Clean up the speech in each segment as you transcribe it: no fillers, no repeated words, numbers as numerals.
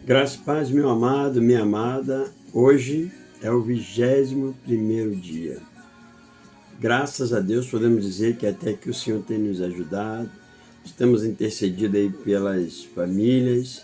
Graças e paz, meu amado, minha amada. Hoje é o 21º dia. Graças a Deus podemos dizer que até que o Senhor tem nos ajudado. Estamos intercedidos aí pelas famílias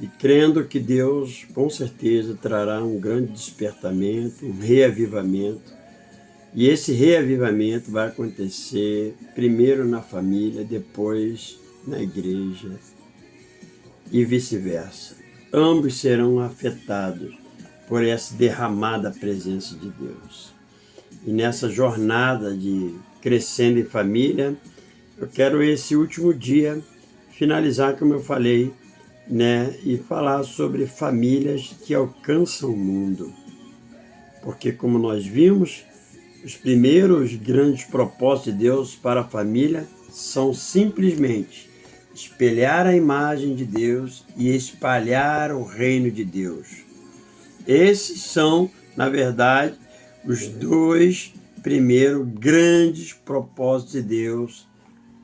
e crendo que Deus com certeza trará um grande despertamento, um reavivamento. E esse reavivamento vai acontecer primeiro na família, depois na igreja e vice-versa. Ambos serão afetados por essa derramada presença de Deus. E nessa jornada de crescendo em família, eu quero esse último dia finalizar, como eu falei, e falar sobre famílias que alcançam o mundo. Porque, como nós vimos, os primeiros grandes propósitos de Deus para a família são simplesmente espelhar a imagem de Deus e espalhar o reino de Deus. Esses são, na verdade, os dois primeiros grandes propósitos de Deus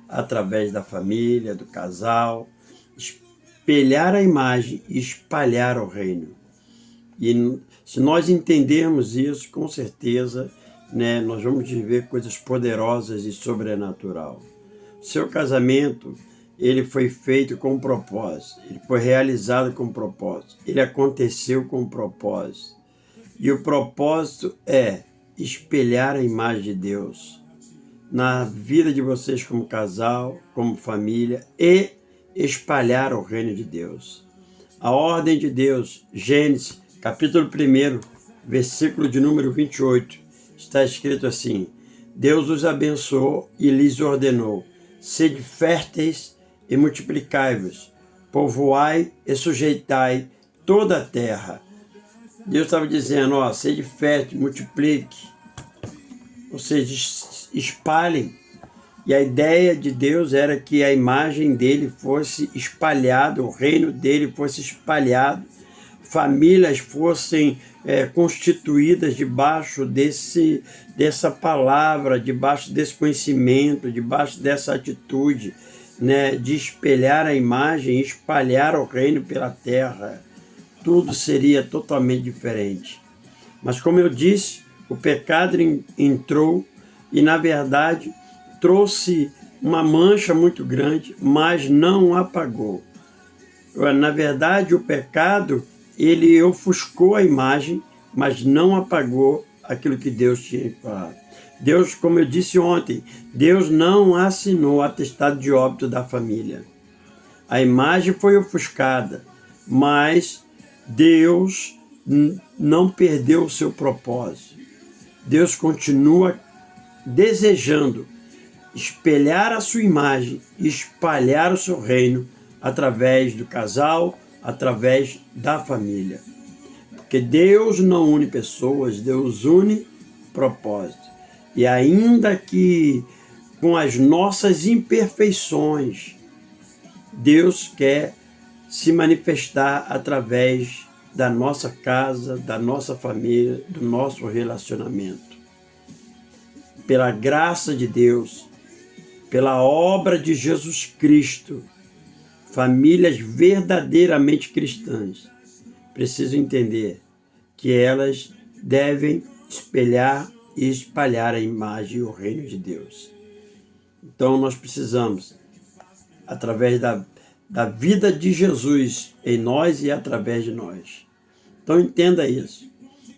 através da família, do casal, espelhar a imagem e espalhar o reino. E se nós entendermos isso, com certeza, nós vamos viver coisas poderosas e sobrenatural. Seu casamento, ele foi feito com um propósito, ele foi realizado com um propósito, ele aconteceu com um propósito. E o propósito é espelhar a imagem de Deus na vida de vocês como casal, como família e espalhar o reino de Deus. A ordem de Deus, Gênesis, capítulo 1, versículo de número 28, está escrito assim: Deus os abençoou e lhes ordenou: sede férteis e multiplicai-vos, povoai e sujeitai toda a terra. Deus estava dizendo, sede fértil, multiplique, ou seja, espalhem. E a ideia de Deus era que a imagem dele fosse espalhada, o reino dele fosse espalhado, famílias fossem constituídas debaixo dessa palavra, debaixo desse conhecimento, debaixo dessa atitude, de espelhar a imagem e espalhar o reino pela terra. Tudo seria totalmente diferente. Mas, como eu disse, o pecado entrou e, na verdade, trouxe uma mancha muito grande, mas não apagou. Na verdade, o pecado, ele ofuscou a imagem, mas não apagou aquilo que Deus tinha falado. Deus, como eu disse ontem, Deus não assinou o atestado de óbito da família. A imagem foi ofuscada, mas Deus não perdeu o seu propósito. Deus continua desejando espelhar a sua imagem e espalhar o seu reino através do casal, através da família. Porque Deus não une pessoas, Deus une propósito. E ainda que com as nossas imperfeições, Deus quer se manifestar através da nossa casa, da nossa família, do nosso relacionamento. Pela graça de Deus, pela obra de Jesus Cristo, famílias verdadeiramente cristãs precisam entender que elas devem espelhar e espalhar a imagem e o reino de Deus. Então nós precisamos, através da vida de Jesus em nós e através de nós. Então entenda isso.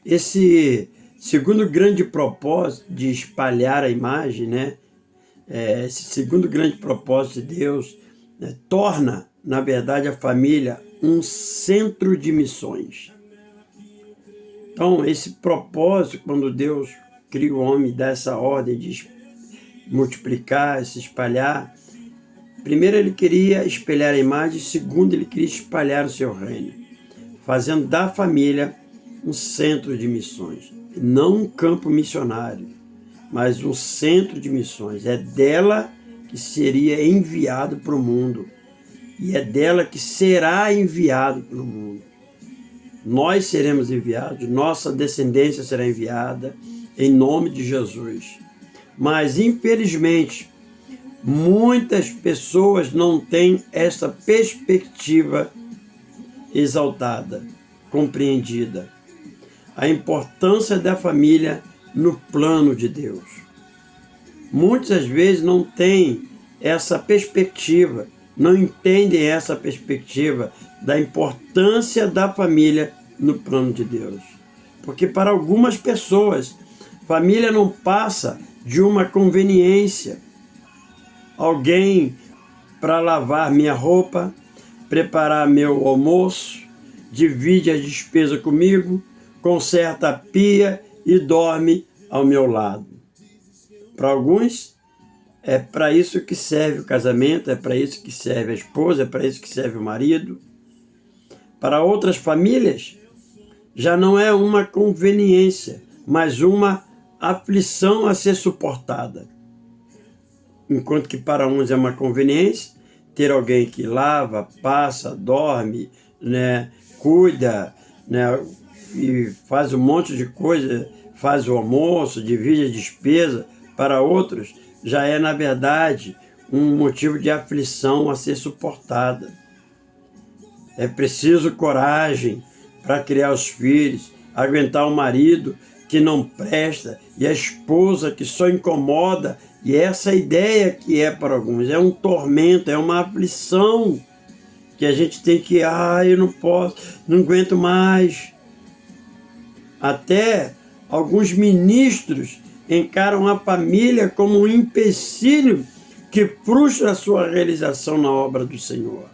Esse segundo grande propósito de espalhar a imagem, esse segundo grande propósito de Deus, torna, na verdade, a família um centro de missões. Então, esse propósito, quando Deus cria o homem, dá essa ordem de multiplicar, se espalhar, primeiro ele queria espelhar a imagem, segundo ele queria espalhar o seu reino, fazendo da família um centro de missões. Não um campo missionário, mas um centro de missões. É dela que seria enviado para o mundo. E é dela que será enviado para o mundo. Nós seremos enviados, nossa descendência será enviada em nome de Jesus. Mas, infelizmente, muitas pessoas não têm essa perspectiva exaltada, compreendida. A importância da família no plano de Deus. Muitas vezes não têm essa perspectiva, não entendem essa perspectiva da importância da família no plano de Deus. Porque para algumas pessoas, família não passa de uma conveniência. Alguém para lavar minha roupa, preparar meu almoço, divide a despesa comigo, conserta a pia e dorme ao meu lado. Para alguns, é para isso que serve o casamento, é para isso que serve a esposa, é para isso que serve o marido. Para outras famílias, já não é uma conveniência, mas uma aflição a ser suportada. Enquanto que para uns é uma conveniência, ter alguém que lava, passa, dorme, né, cuida, né, e faz um monte de coisa, faz o almoço, divide a despesa. Para outros, já é, na verdade, um motivo de aflição a ser suportada. É preciso coragem para criar os filhos, aguentar o marido que não presta e a esposa que só incomoda. E essa ideia que é para alguns, é um tormento, é uma aflição que a gente tem que, eu não posso, não aguento mais. Até alguns ministros encaram a família como um empecilho que frustra a sua realização na obra do Senhor.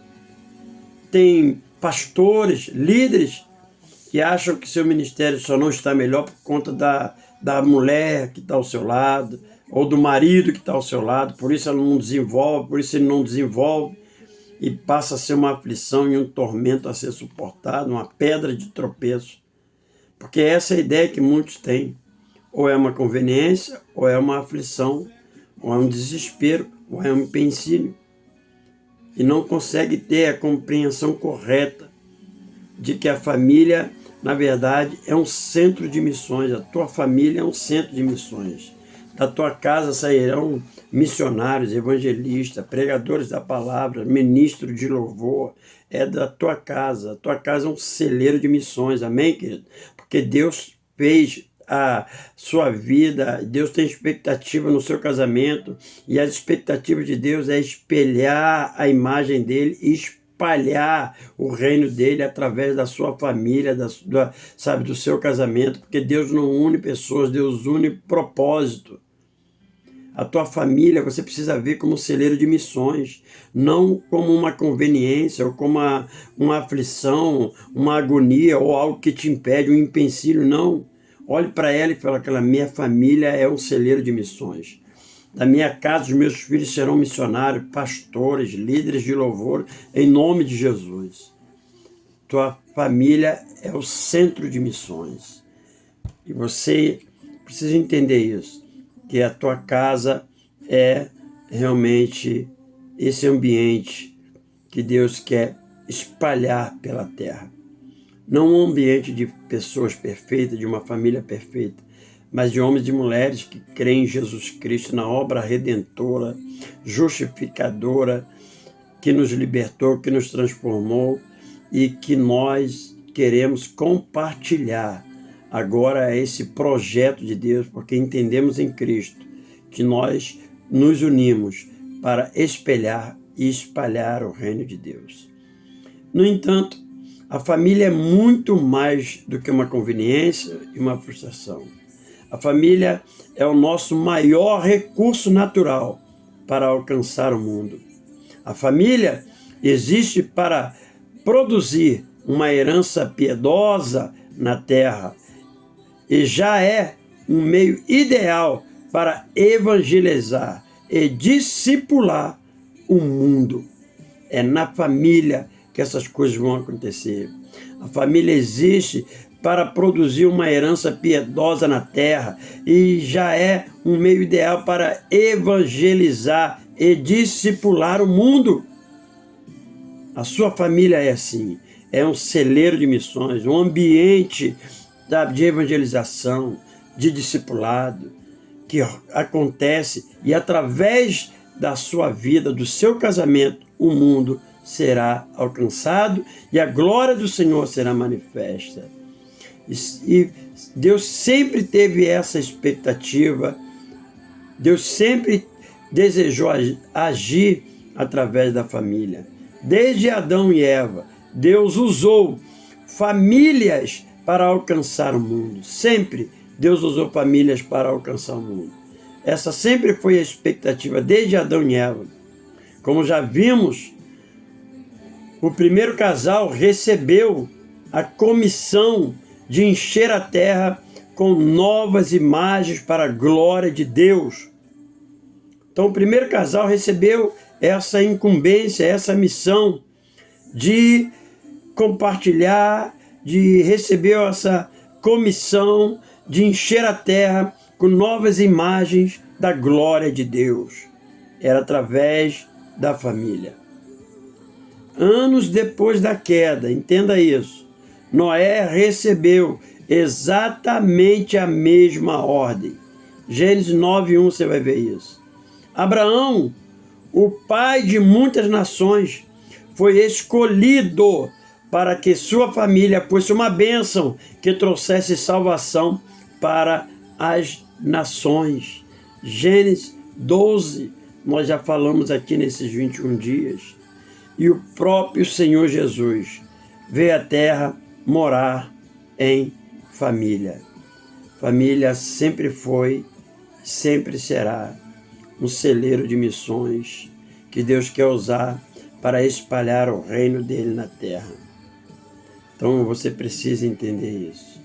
Tem pastores, líderes, que acham que seu ministério só não está melhor por conta da mulher que está ao seu lado, ou do marido que está ao seu lado, por isso ela não desenvolve, por isso ele não desenvolve, e passa a ser uma aflição e um tormento a ser suportado, uma pedra de tropeço. Porque essa é a ideia que muitos têm. Ou é uma conveniência, ou é uma aflição, ou é um desespero, ou é um empecilho. E não consegue ter a compreensão correta de que a família, na verdade, é um centro de missões. A tua família é um centro de missões. Da tua casa sairão missionários, evangelistas, pregadores da palavra, ministros de louvor. É da tua casa. A tua casa é um celeiro de missões. Amém, querido? Porque Deus fez a sua vida, Deus tem expectativa no seu casamento, e as expectativas de Deus é espelhar a imagem dele e espalhar o reino dele através da sua família, do seu casamento, porque Deus não une pessoas, Deus une propósito. A tua família você precisa ver como um celeiro de missões, não como uma conveniência, ou como uma aflição, uma agonia, ou algo que te impede, um empecilho, não. Olhe para ela e fala que a minha família é um celeiro de missões. Da minha casa, os meus filhos serão missionários, pastores, líderes de louvor, em nome de Jesus. Tua família é o centro de missões. E você precisa entender isso, que a tua casa é realmente esse ambiente que Deus quer espalhar pela terra. Não um ambiente de pessoas perfeitas, de uma família perfeita, mas de homens e mulheres que creem em Jesus Cristo, na obra redentora, justificadora, que nos libertou, que nos transformou e que nós queremos compartilhar agora esse projeto de Deus, porque entendemos em Cristo que nós nos unimos para espelhar e espalhar o reino de Deus. No entanto, a família é muito mais do que uma conveniência e uma frustração. A família é o nosso maior recurso natural para alcançar o mundo. A família existe para produzir uma herança piedosa na terra e já é um meio ideal para evangelizar e discipular o mundo. É na família que essas coisas vão acontecer. A família existe para produzir uma herança piedosa na terra e já é um meio ideal para evangelizar e discipular o mundo. A sua família é assim, é um celeiro de missões, um ambiente de evangelização, de discipulado, que acontece e através da sua vida, do seu casamento, o mundo será alcançado e a glória do Senhor será manifesta. E Deus sempre teve essa expectativa, Deus sempre desejou agir através da família. Desde Adão e Eva, Deus usou famílias para alcançar o mundo. Sempre Deus usou famílias para alcançar o mundo. Essa sempre foi a expectativa desde Adão e Eva. Como já vimos, o primeiro casal recebeu a comissão de encher a terra com novas imagens para a glória de Deus. Então o primeiro casal recebeu essa incumbência, essa missão de compartilhar, de receber essa comissão de encher a terra com novas imagens da glória de Deus. Era através da família. Anos depois da queda, entenda isso, Noé recebeu exatamente a mesma ordem. Gênesis 9:1 você vai ver isso. Abraão, o pai de muitas nações, foi escolhido para que sua família fosse uma bênção que trouxesse salvação para as nações. Gênesis 12, nós já falamos aqui nesses 21 dias. E o próprio Senhor Jesus veio à terra morar em família. Família sempre foi, sempre será um celeiro de missões que Deus quer usar para espalhar o reino dele na terra. Então você precisa entender isso.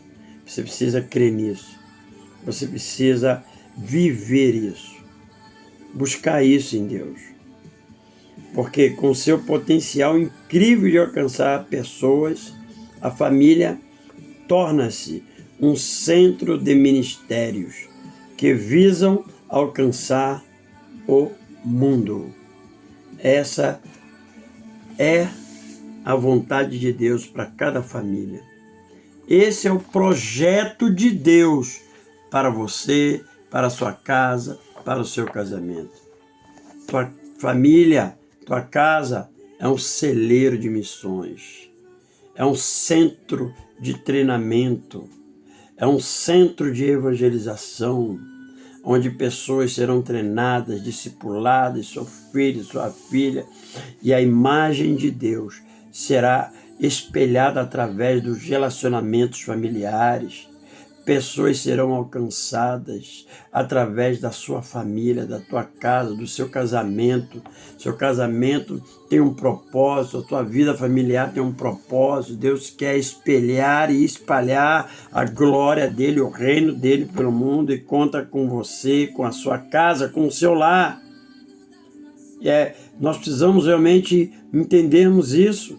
Você precisa crer nisso. Você precisa viver isso. Buscar isso em Deus. Porque com seu potencial incrível de alcançar pessoas, a família torna-se um centro de ministérios que visam alcançar o mundo. Essa é a vontade de Deus para cada família. Esse é o projeto de Deus para você, para a sua casa, para o seu casamento. Tua família, tua casa é um celeiro de missões. É um centro de treinamento. É um centro de evangelização, onde pessoas serão treinadas, discipuladas, seu filho, sua filha, e a imagem de Deus será espelhada através dos relacionamentos familiares. Pessoas serão alcançadas através da sua família, da tua casa, do seu casamento. Seu casamento tem um propósito, a tua vida familiar tem um propósito. Deus quer espelhar e espalhar a glória dele, o reino dele pelo mundo, e conta com você, com a sua casa, com o seu lar. Nós precisamos realmente entendermos isso,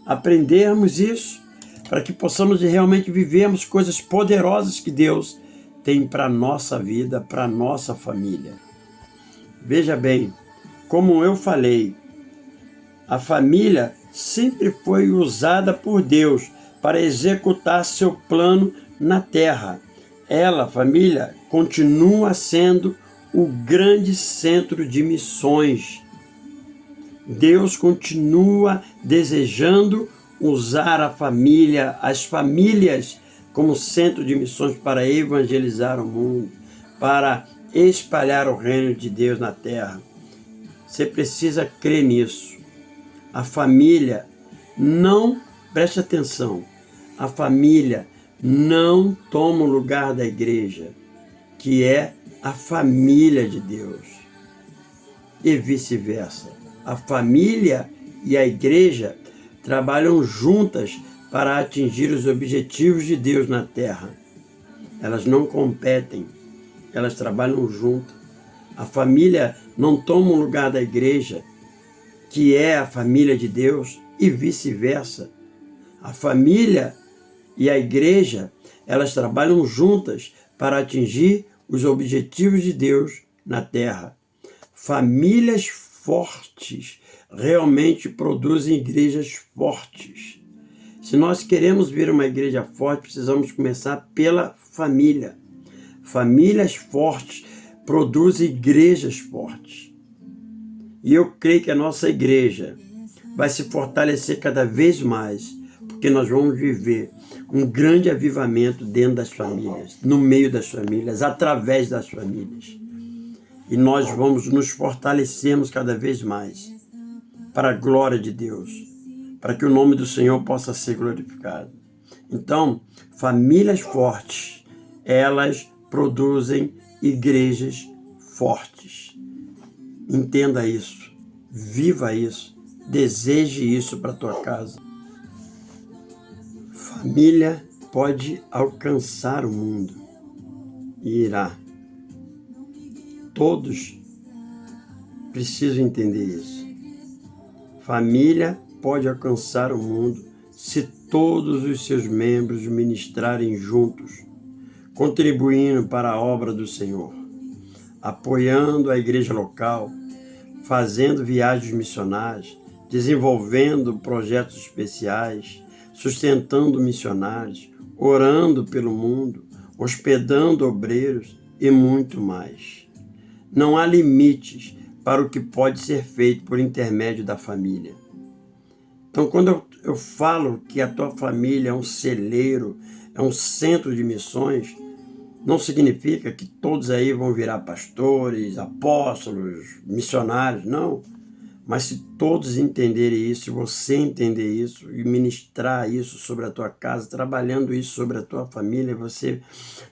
aprendermos isso, para que possamos realmente vivermos coisas poderosas que Deus tem para a nossa vida, para a nossa família. Veja bem, como eu falei, a família sempre foi usada por Deus para executar seu plano na terra. Ela, a família, continua sendo o grande centro de missões. Deus continua desejando usar a família, as famílias, como centro de missões para evangelizar o mundo, para espalhar o reino de Deus na terra. Você precisa crer nisso. A família não, preste atenção, a família não toma o lugar da igreja, que é a família de Deus, e vice-versa. A família e a igreja trabalham juntas para atingir os objetivos de Deus na terra. Elas não competem, elas trabalham juntas. A família não toma o lugar da igreja, que é a família de Deus, e vice-versa. A família e a igreja, elas trabalham juntas para atingir os objetivos de Deus na terra. Famílias fortes realmente produzem igrejas fortes. Se nós queremos ver uma igreja forte, precisamos começar pela família. Famílias fortes produzem igrejas fortes. E eu creio que a nossa igreja vai se fortalecer cada vez mais, porque nós vamos viver um grande avivamento dentro das famílias, no meio das famílias, através das famílias. E nós vamos nos fortalecermos cada vez mais para a glória de Deus, para que o nome do Senhor possa ser glorificado. Então, famílias fortes, elas produzem igrejas fortes. Entenda isso, viva isso, deseje isso para a tua casa. Família pode alcançar o mundo e irá. Todos precisam entender isso. Família pode alcançar o mundo se todos os seus membros ministrarem juntos, contribuindo para a obra do Senhor, apoiando a igreja local, fazendo viagens missionárias, desenvolvendo projetos especiais, sustentando missionários, orando pelo mundo, hospedando obreiros e muito mais. Não há limites para o que pode ser feito por intermédio da família. Então, quando eu falo que a tua família é um celeiro, é um centro de missões, não significa que todos aí vão virar pastores, apóstolos, missionários, não. Mas se todos entenderem isso, se você entender isso e ministrar isso sobre a tua casa, trabalhando isso sobre a tua família, você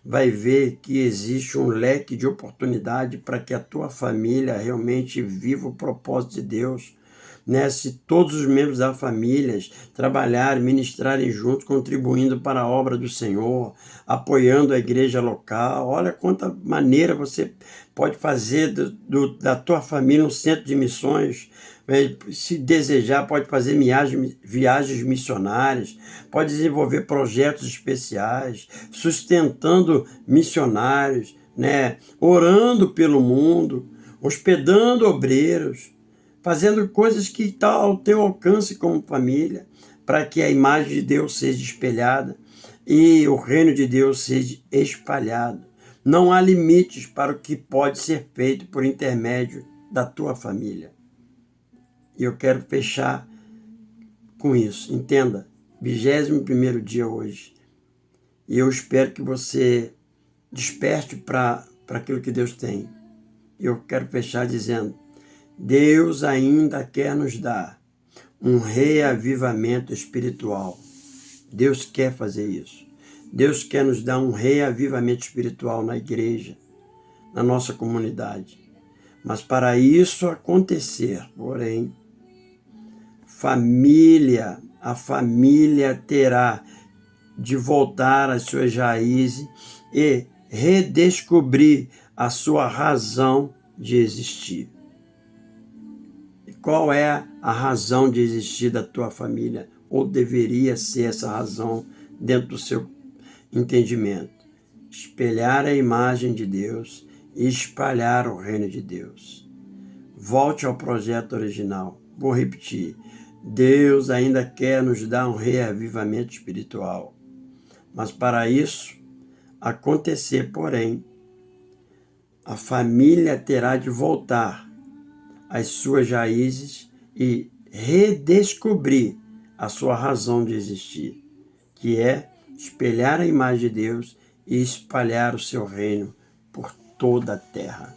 vai ver que existe um leque de oportunidade para que a tua família realmente viva o propósito de Deus. Né? Se todos os membros da família trabalharem, ministrarem juntos, contribuindo para a obra do Senhor, apoiando a igreja local, olha quanta maneira você pode fazer da tua família um centro de missões. Se desejar, pode fazer viagens missionárias, pode desenvolver projetos especiais, sustentando missionários, né? Orando pelo mundo, hospedando obreiros, fazendo coisas que estão ao teu alcance como família, para que a imagem de Deus seja espelhada e o reino de Deus seja espalhado. Não há limites para o que pode ser feito por intermédio da tua família. E eu quero fechar com isso. Entenda, 21º dia hoje. E eu espero que você desperte para aquilo que Deus tem. E eu quero fechar dizendo, Deus ainda quer nos dar um reavivamento espiritual. Deus quer fazer isso. Deus quer nos dar um reavivamento espiritual na igreja, na nossa comunidade. Mas para isso acontecer, porém, a família terá de voltar às suas raízes e redescobrir a sua razão de existir. E qual é a razão de existir da tua família? Ou deveria ser essa razão dentro do seu entendimento? Espelhar a imagem de Deus e espalhar o reino de Deus. Volte ao projeto original. Vou repetir. Deus ainda quer nos dar um reavivamento espiritual. Mas para isso acontecer, porém, a família terá de voltar às suas raízes e redescobrir a sua razão de existir, que é espelhar a imagem de Deus e espalhar o seu reino por toda a terra.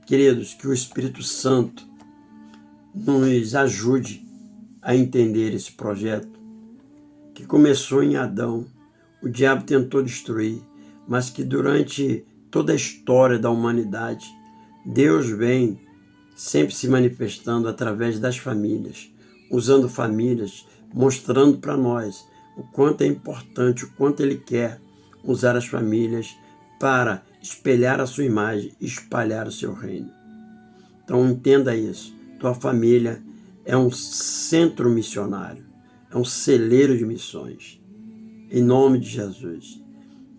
Queridos, que o Espírito Santo nos ajude a entender esse projeto que começou em Adão. O diabo tentou destruir, mas que durante toda a história da humanidade, Deus vem sempre se manifestando através das famílias, usando famílias, mostrando para nós o quanto é importante, o quanto Ele quer usar as famílias para espelhar a sua imagem e espalhar o seu reino. Então entenda isso, tua família é um centro missionário, é um celeiro de missões, em nome de Jesus.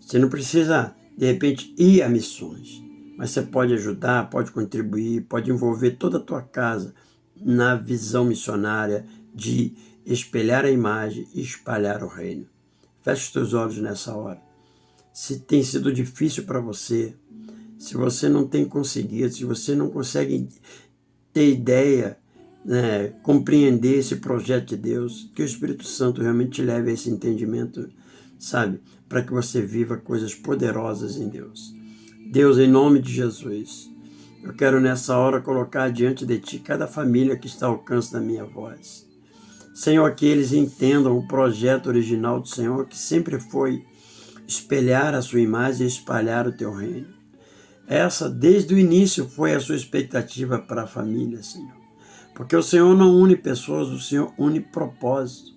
Você não precisa, de repente, ir a missões, mas você pode ajudar, pode contribuir, pode envolver toda a tua casa na visão missionária de espelhar a imagem e espalhar o reino. Feche os teus olhos nessa hora. Se tem sido difícil para você, se você não tem conseguido, se você não consegue ter ideia compreender esse projeto de Deus, que o Espírito Santo realmente te leve a esse entendimento, sabe? Para que você viva coisas poderosas em Deus. Deus, em nome de Jesus, eu quero nessa hora colocar diante de Ti cada família que está ao alcance da minha voz. Senhor, que eles entendam o projeto original do Senhor, que sempre foi espelhar a sua imagem e espalhar o Teu reino. Essa, desde o início, foi a sua expectativa para a família, Senhor. Porque o Senhor não une pessoas, o Senhor une propósito.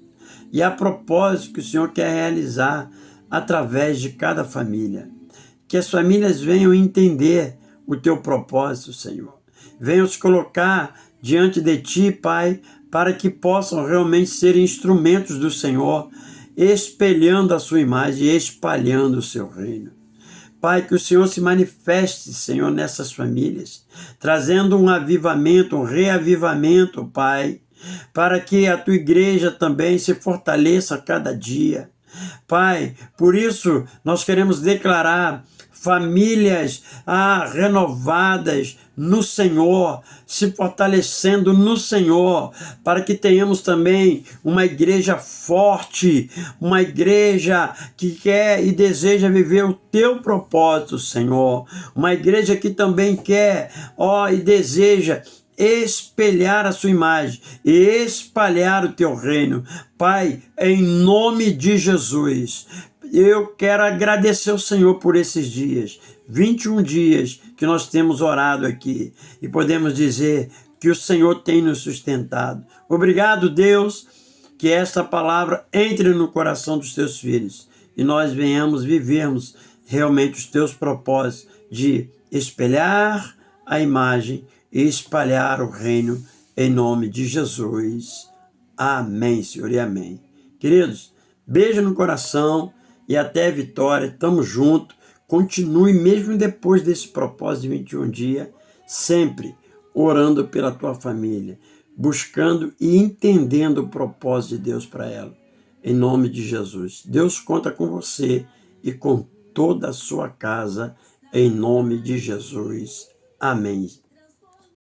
E há propósito que o Senhor quer realizar através de cada família. Que as famílias venham entender o Teu propósito, Senhor. Venham se colocar diante de Ti, Pai, para que possam realmente ser instrumentos do Senhor, espelhando a sua imagem e espalhando o seu reino. Pai, que o Senhor se manifeste, Senhor, nessas famílias, trazendo um avivamento, um reavivamento, Pai, para que a Tua igreja também se fortaleça a cada dia. Pai, por isso nós queremos declarar famílias renovadas no Senhor, se fortalecendo no Senhor, para que tenhamos também uma igreja forte, uma igreja que quer e deseja viver o Teu propósito, Senhor, uma igreja que também quer, e deseja espelhar a sua imagem e espalhar o Teu reino. Pai, em nome de Jesus, eu quero agradecer ao Senhor por esses dias, 21 dias que nós temos orado aqui e podemos dizer que o Senhor tem nos sustentado. Obrigado, Deus, que esta palavra entre no coração dos Teus filhos e nós venhamos vivermos realmente os Teus propósitos de espelhar a imagem e espalhar o reino em nome de Jesus. Amém, Senhor, e amém. Queridos, beijo no coração e até a vitória. Tamo junto. Continue mesmo depois desse propósito de 21 dias, sempre orando pela tua família, buscando e entendendo o propósito de Deus para ela. Em nome de Jesus. Deus conta com você e com toda a sua casa, em nome de Jesus. Amém.